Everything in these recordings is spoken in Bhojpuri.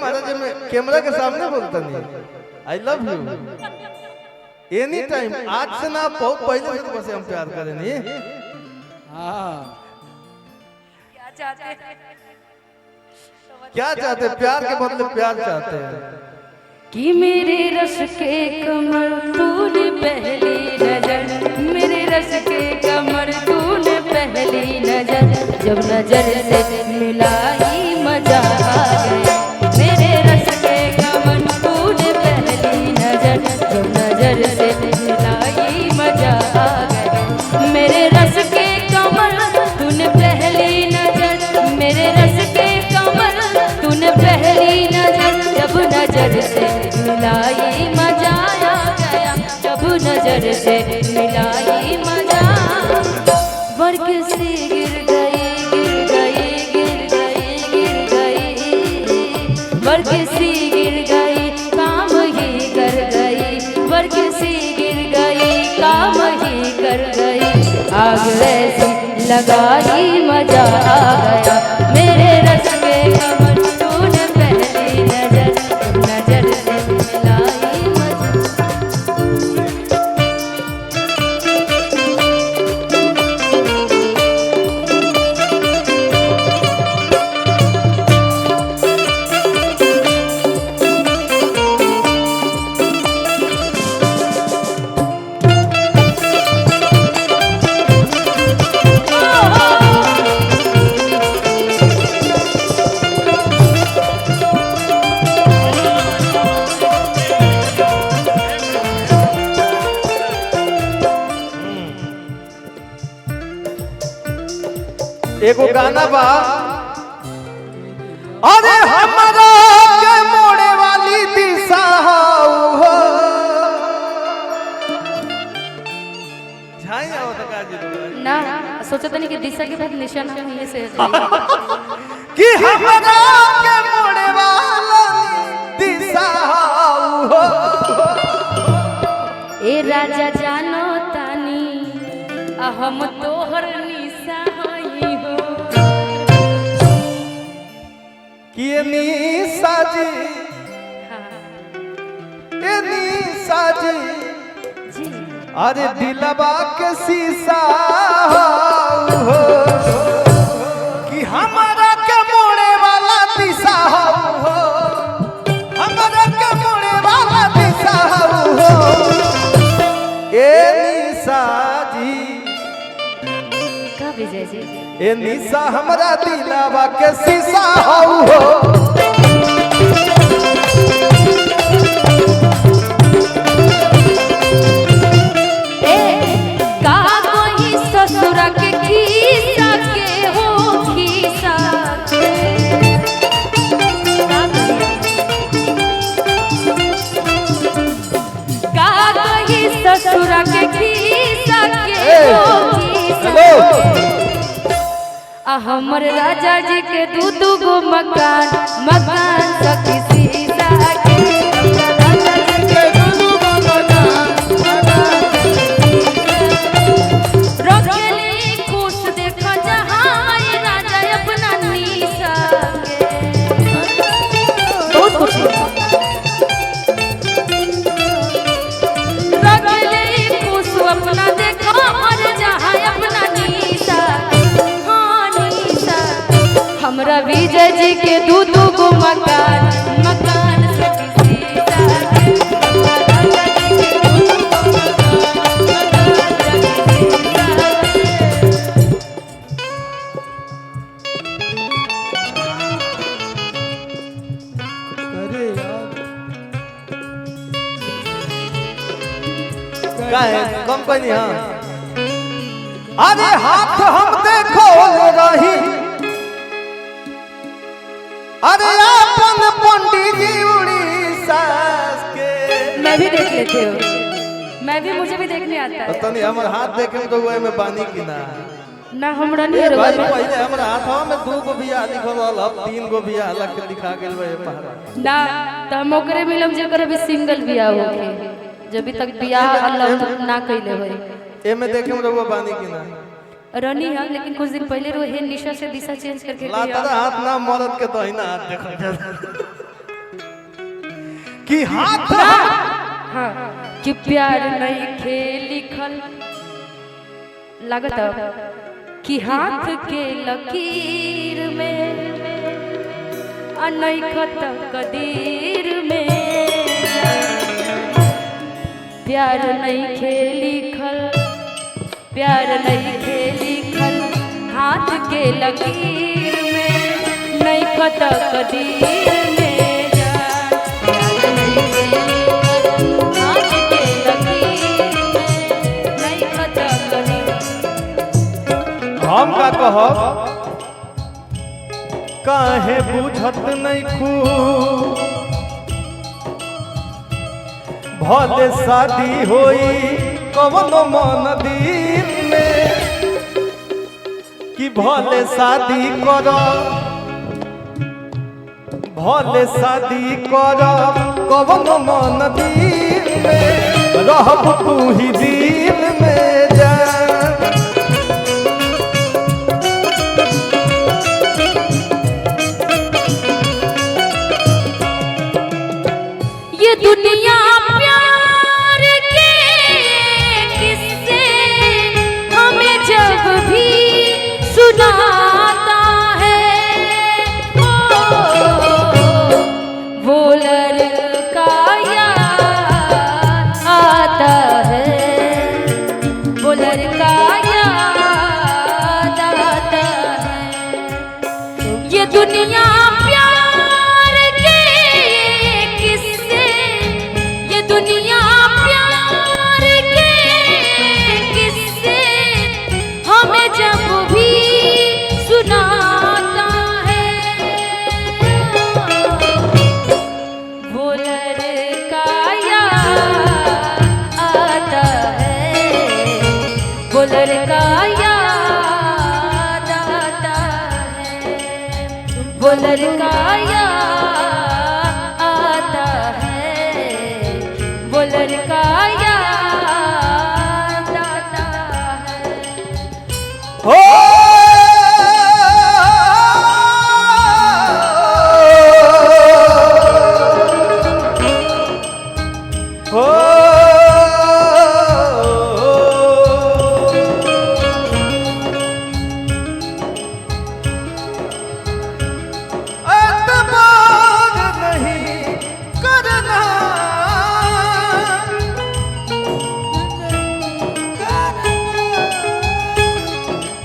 महाराज मैं कैमरा के सामने बोलता नहीं I love you any time आज से ना बहुत पहले से बस हम प्यार करें नहीं क्या चाहते प्यार के बदले प्यार चाहते हैं कि मेरे रस के कमर तूने पहली नजर मेरे रस के कमर तूने पहली नजर जब नजर से मिलाई मजा आ गया मेरे रस के कमर तूने पहली नजर जब नजर से मिलाई मजा आ गया मेरे रस के कमर तूने पहली नजर मेरे रस के कमर तूने पहली नजर जब नजर से मिलाई मजा आ गया जब नजर से मिलाई मजा वर्ग से गिर गई वर्ग से गिर गई काम ही कर गई वर्ग से गिर गई काम ही कर गई आग ऐसी लगाई मजा आ गया मेरे रस के कमर तूने पहली नजर नजर से मिलाई मजा एगो गाना बा अरे हमारा के मोड़े वाली दिशा हो झाई आओ तो काजी ना सोचा था नहीं कि दिशा के बाद निशाना हम ये से कि हमारा के मोड़े वाली दिशा हो ए राजा जानो तानी हम तोहर निशा हई हो कि निशा जी निशा जी जी अरे दिलवा के शीशा हो कि हमारा के मोड़े वाला दिशा हो हमारा के मोड़े वाला दिशा हो ए निशा जी का विजय जी ए निशा हमारा दिलवा के शीशा हो ससुरा के खीसा के हमर राजा जी के दू गो मकान मकान सखी सीसा के राजा जी के दू गो मकान रखेली खुश देखा जहां राजा अपना नीसा के बहुत खुश अपना देखो और जहाँ अपना नीसा हाँ नीसा हमरा विजय जी के दू गो मकान मकान सखी सीसा के राजा जी के दू गो कंपनी हाँ अरे हाथ हम देखो रही अरे अपन पंडित जी उड़ीसा के मैं भी देख लेती हूँ मैं भी मुझे भी देखने आता है तनी हमर हाथ देखे तो वो में पानी की ना हमरा नहीं रो भाई पहले हमरा हाथवा में 2 गो बिया लिखल रहल अब 3 गो बिया अलग के लिखा गेल बे ना त हम ओकरे मिलम जेकर भी सिंगल बिया होके जब तक बियाह अल्लाह ना कइले होई एमे देखे हम रहुआ बानी की ना रनी है लेकिन कुछ दिन पहले रो हे निशा से दिशा चेंज करके लाता हाथ ना मरद के तो ही ना हाथ देखो कि हाथ हाँ कि प्यार नहीं खेल लिखल लगता कि हाथ के लकीर में अनैखत कदीर में प्यार नहीं खेल लिखल प्यार नहीं खेल लिखल हाथ के लकीर में नैखत कदीर में हम का कहब काहे बुझत नहीं खू भले शादी होई कवनो मंदिर में कि भले शादी कर भले शादी कर कवनो मंदिर में रहब तू ही दिल में जा ये दुनिया प्यार के किस्से हमें जब भी सुनाता है वो लड़का याद आता है वो लड़का याद आता है ये दुनिया दुनिया प्यार के किस्से हमें जब भी सुनाता है वो लड़का याद आता है वो लड़का याद आता है वो लड़का लड़का याद आता है हो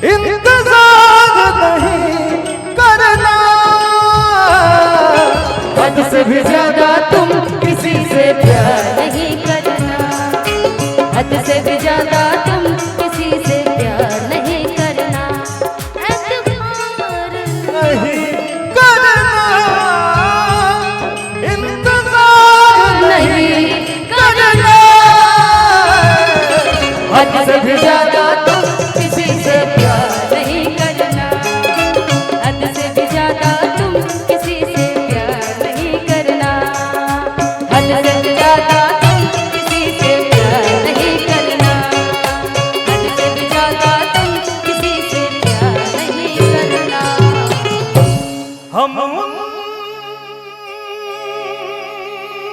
इंतजार नहीं करना हद से भी